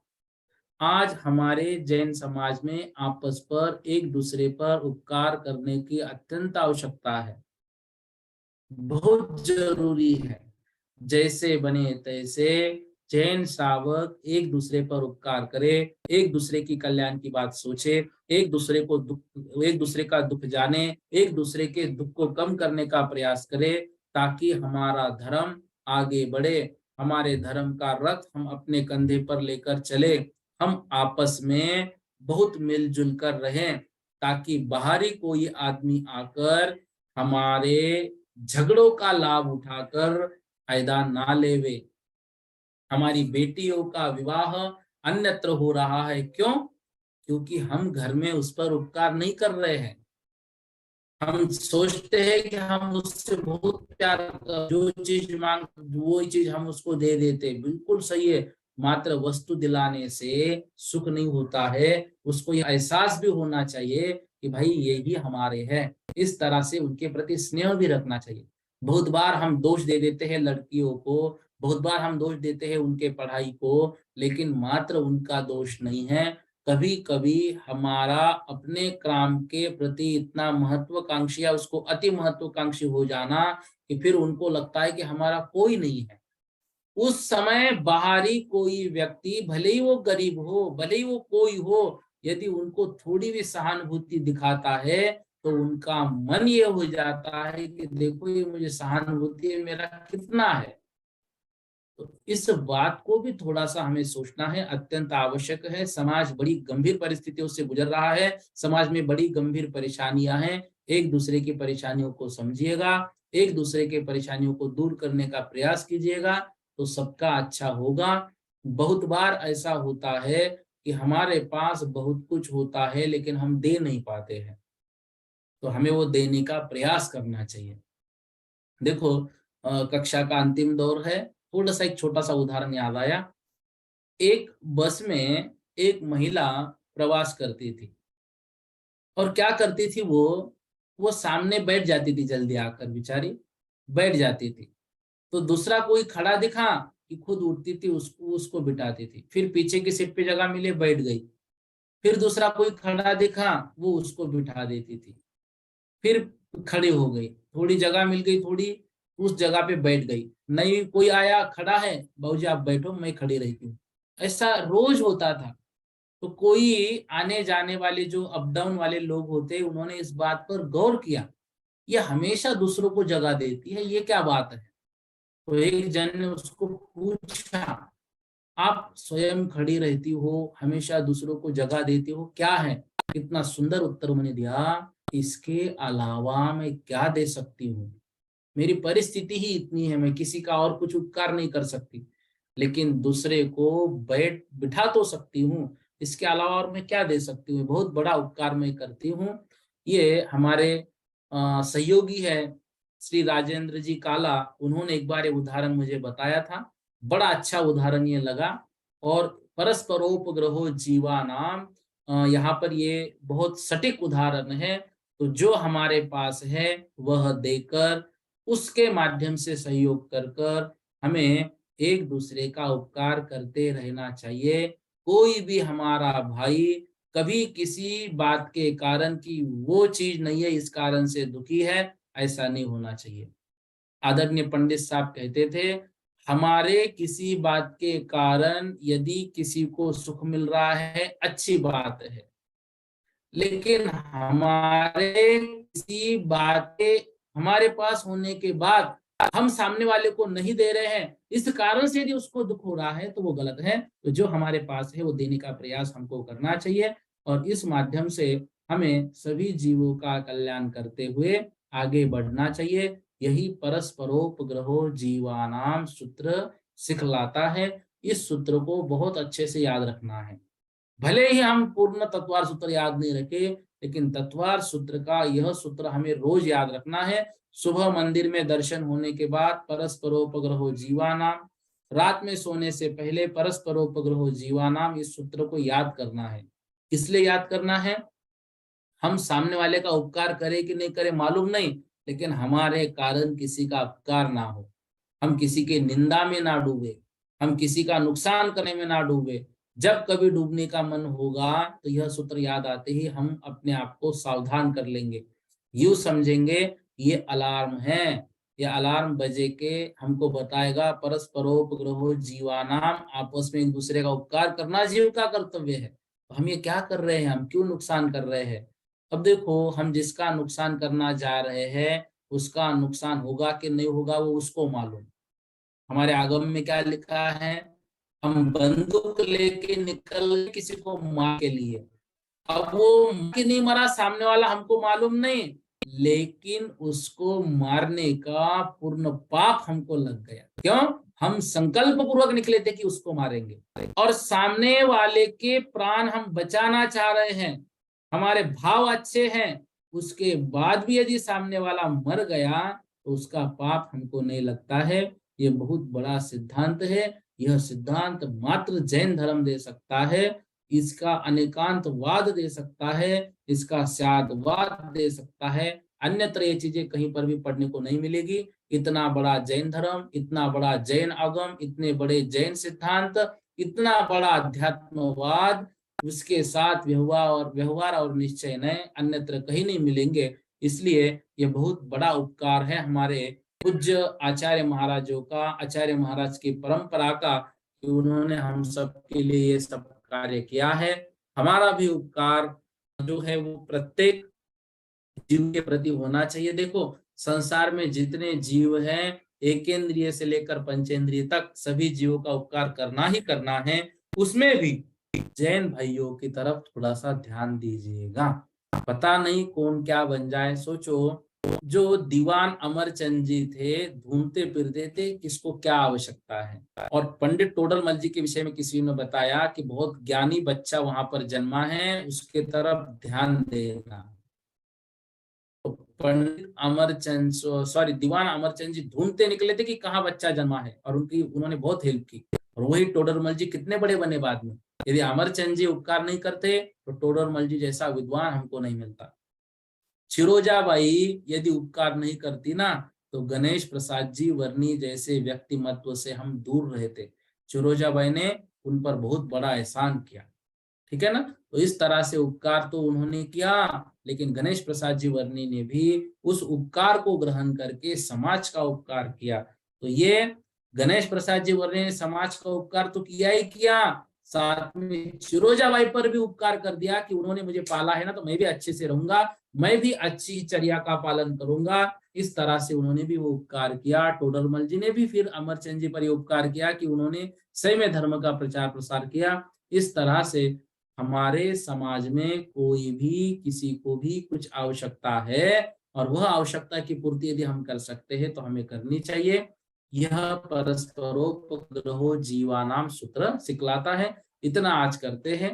आज हमारे जैन समाज में आपस पर एक दूसरे पर उपकार करने की अत्यंत आवश्यकता है, बहुत जरूरी है। जैसे बने तैसे जैन श्रावक एक दूसरे पर उपकार करे, एक दूसरे की कल्याण की बात सोचे, एक दूसरे को दुख, एक दूसरे का दुख जाने, एक दूसरे के दुख को कम करने का प्रयास करे, ताकि हमारा धर्म आगे बढ़े, हमारे धर्म का रथ हम अपने कंधे पर लेकर चले, हम आपस में बहुत मिलजुल कर रहें, ताकि बाहरी कोई आदमी आकर हमारे झगड़ों का लाभ उठाकर फायदा ना लेवे। हमारी बेटियों का विवाह अन्यत्र हो रहा है, क्यों? क्योंकि हम घर में उस पर उपकार नहीं कर रहे हैं। हम सोचते हैं कि हम उससे बहुत प्यार जो चीज मांग वो चीज हम उसको दे देते, बिल्कुल सही है। मात्र वस्तु दिलाने से सुख नहीं होता है, उसको ये एहसास भी होना चाहिए कि भाई ये भी हमारे हैं। इस तरह से उनके प्रति स्नेह भी रखना चाहिए। बहुत बार हम दोष दे देते हैं लड़कियों को, बहुत बार हम दोष देते हैं उनके पढ़ाई को, लेकिन मात्र उनका दोष नहीं है। कभी कभी हमारा अपने काम के प्रति इतना महत्वाकांक्षी या उसको अति महत्वाकांक्षी हो जाना कि फिर उनको लगता है कि हमारा कोई नहीं है। उस समय बाहरी कोई व्यक्ति, भले ही वो गरीब हो, भले ही वो कोई हो, यदि उनको थोड़ी भी सहानुभूति दिखाता है तो उनका मन ये हो जाता है कि देखो ये मुझे सहानुभूति मेरा कितना है। तो इस बात को भी थोड़ा सा हमें सोचना है, अत्यंत आवश्यक है। समाज बड़ी गंभीर परिस्थितियों से गुजर रहा है, समाज में बड़ी गंभीर परेशानियां हैं। एक दूसरे की परेशानियों को समझिएगा, एक दूसरे के परेशानियों को दूर करने का प्रयास कीजिएगा, तो सबका अच्छा होगा। बहुत बार ऐसा होता है कि हमारे पास बहुत कुछ होता है लेकिन हम दे नहीं पाते हैं, तो हमें वो देने का प्रयास करना चाहिए। देखो, कक्षा का अंतिम दौर है, थोड़ा सा एक छोटा सा उदाहरण याद आया। एक बस में एक महिला प्रवास करती थी, और क्या करती थी वो सामने बैठ जाती थी, जल्दी आकर बेचारी बैठ जाती थी। तो दूसरा कोई खड़ा दिखा कि खुद उठती थी, उसको उसको बिठाती थी, फिर पीछे की सीट पे जगह मिले बैठ गई। फिर दूसरा कोई खड़ा दिखा, वो उसको बिठा देती थी, फिर खड़ी हो गई, थोड़ी जगह मिल गई, थोड़ी उस जगह पे बैठ गई। नहीं कोई आया खड़ा है, बाबूजी आप बैठो मैं खड़ी रहती हूँ। ऐसा रोज होता था। तो कोई आने जाने वाले जो अप डाउन वाले लोग होते, उन्होंने इस बात पर गौर किया, ये हमेशा दूसरों को जगह देती है, ये क्या बात है। तो एक जन ने उसको पूछा, आप स्वयं खड़ी रहती हो, हमेशा दूसरों को जगह देती हो, क्या है। कितना सुंदर उत्तर उन्होंने दिया, इसके अलावा मैं क्या दे सकती हूँ, मेरी परिस्थिति ही इतनी है, मैं किसी का और कुछ उपकार नहीं कर सकती, लेकिन दूसरे को बैठ बिठा तो सकती हूँ, इसके अलावा और मैं क्या दे सकती हूँ, बहुत बड़ा उपकार मैं करती हूँ। ये हमारे सहयोगी है श्री राजेंद्र जी काला, उन्होंने एक बार ये उदाहरण मुझे बताया था, बड़ा अच्छा उदाहरण ये लगा। और परस्परोपग्रहो जीवानाम, यहाँ पर ये बहुत सटीक उदाहरण है। तो जो हमारे पास है वह देकर, उसके माध्यम से सहयोग कर कर हमें एक दूसरे का उपकार करते रहना चाहिए। कोई भी हमारा भाई कभी किसी बात के कारण कि वो चीज नहीं है इस कारण से दुखी है, ऐसा नहीं होना चाहिए। आदरणीय पंडित साहब कहते थे, हमारे किसी बात के कारण यदि किसी को सुख मिल रहा है अच्छी बात है, लेकिन हमारे किसी बात के हमारे पास होने के बाद हम सामने वाले को नहीं दे रहे हैं, इस कारण से यदि उसको दुख हो रहा है तो वो गलत है। तो जो हमारे पास है वो देने का प्रयास हमको करना चाहिए, और इस माध्यम से हमें सभी जीवों का कल्याण करते हुए आगे बढ़ना चाहिए। यही परस्परोपग्रहो जीवानाम सूत्र सिखलाता है। इस सूत्र को बहुत अच्छे से याद रखना है। भले ही हम पूर्ण तत्वार सूत्र याद नहीं रखे, लेकिन तत्वार सूत्र का यह सूत्र हमें रोज याद रखना है। सुबह मंदिर में दर्शन होने के बाद परस्परोपग्रहो जीवानाम, रात में सोने से पहले परस्परोपग्रहो जीवानाम, इस सूत्र को याद करना है। इसलिए याद करना है, हम सामने वाले का उपकार करें कि नहीं करें मालूम नहीं, लेकिन हमारे कारण किसी का उपकार ना हो, हम किसी के निंदा में ना डूबे, हम किसी का नुकसान करने में ना डूबे। जब कभी डूबने का मन होगा तो यह सूत्र याद आते ही हम अपने आप को सावधान कर लेंगे। यूं समझेंगे ये अलार्म है, ये अलार्म बजे के हमको बताएगा परस्परोपग्रहो जीवानाम, आपस में एक दूसरे का उपकार करना जीव का कर्तव्य है। तो हम ये क्या कर रहे हैं, हम क्यों नुकसान कर रहे हैं। अब देखो, हम जिसका नुकसान करना जा रहे हैं उसका नुकसान होगा कि नहीं होगा वो उसको मालूम। हमारे आगम में क्या लिखा है, हम बंदूक लेके निकल किसी को मार के लिए, अब वो कि नहीं मरा सामने वाला हमको मालूम नहीं, लेकिन उसको मारने का पूर्ण पाप हमको लग गया। क्यों, हम संकल्प पूर्वक निकले थे कि उसको मारेंगे, और सामने वाले के प्राण हम बचाना चाह रहे हैं, हमारे भाव अच्छे हैं, उसके बाद भी यदि सामने वाला मर गया तो उसका पाप हमको नहीं लगता है। ये बहुत बड़ा सिद्धांत है। यह सिद्धांत मात्र जैन धर्म दे सकता है। इसका अनेकांतवाद दे सकता है, इसका स्यादवाद दे सकता है। अन्यत्र ये चीजें कहीं पर भी पढ़ने को नहीं मिलेगी। इतना बड़ा जैन धर्म, इतना बड़ा जैन आगम, इतने बड़े जैन सिद्धांत, इतना बड़ा अध्यात्मवाद, उसके साथ व्यवहार और निश्चय नए अन्यत्र कहीं नहीं मिलेंगे। इसलिए ये बहुत बड़ा उपकार है हमारे पूज्य आचार्य महाराजों का, आचार्य महाराज की परंपरा का, कि उन्होंने हम सब के लिए ये सब कार्य किया है। हमारा भी उपकार जो है वो प्रत्येक जीव के प्रति होना चाहिए। देखो, संसार में जितने जीव हैं, एकेंद्रिय से लेकर पंचेंद्रिय तक सभी जीवों का उपकार करना ही करना है। उसमें भी जैन भाइयों की तरफ थोड़ा सा ध्यान दीजिएगा। पता नहीं कौन क्या बन जाए। सोचो, जो दीवान अमरचंद जी थे, ढूंढते फिरते थे किसको क्या आवश्यकता है, और पंडित टोडरमल जी के विषय में किसी ने बताया कि बहुत ज्ञानी बच्चा वहां पर जन्मा है, उसके तरफ ध्यान देना। तो पंडित अमरचंद, सॉरी, दीवान अमरचंद जी ढूंढते निकले थे कि कहाँ बच्चा जन्मा है, और उन्होंने बहुत हेल्प की। और वही टोडरमल जी कितने बड़े बने बाद में। यदि अमरचंद जी उपकार नहीं करते तो टोडरमल जी जैसा विद्वान हमको नहीं मिलता। चिरोजाबाई यदि उपकार नहीं करती ना, तो गणेश प्रसाद जी वर्णी जैसे व्यक्तिमत्व से हम दूर रहते। चिरोजाबाई ने उन पर बहुत बड़ा एहसान किया, ठीक है ना। तो इस तरह से उपकार तो उन्होंने किया, लेकिन गणेश प्रसाद जी वर्णी ने भी उस उपकार को ग्रहण करके समाज का उपकार किया। तो ये गणेश प्रसाद जी वर्णी ने समाज का उपकार तो किया ही किया, साथ में चिरोजाबाई पर भी उपकार कर दिया कि उन्होंने मुझे पाला है ना, तो मैं भी अच्छे से रहूंगा, मैं भी अच्छी चर्या का पालन करूंगा। इस तरह से उन्होंने भी वो उपकार किया। टोडरमल जी ने भी फिर अमरचंद जी पर ये उपकार किया कि उन्होंने सही में धर्म का प्रचार प्रसार किया। इस तरह से हमारे समाज में कोई भी किसी को भी कुछ आवश्यकता है, और वह आवश्यकता की पूर्ति यदि हम कर सकते हैं तो हमें करनी चाहिए। यह परस्परोपग्रहो जीवानाम सूत्र सिखलाता है। इतना आज करते हैं।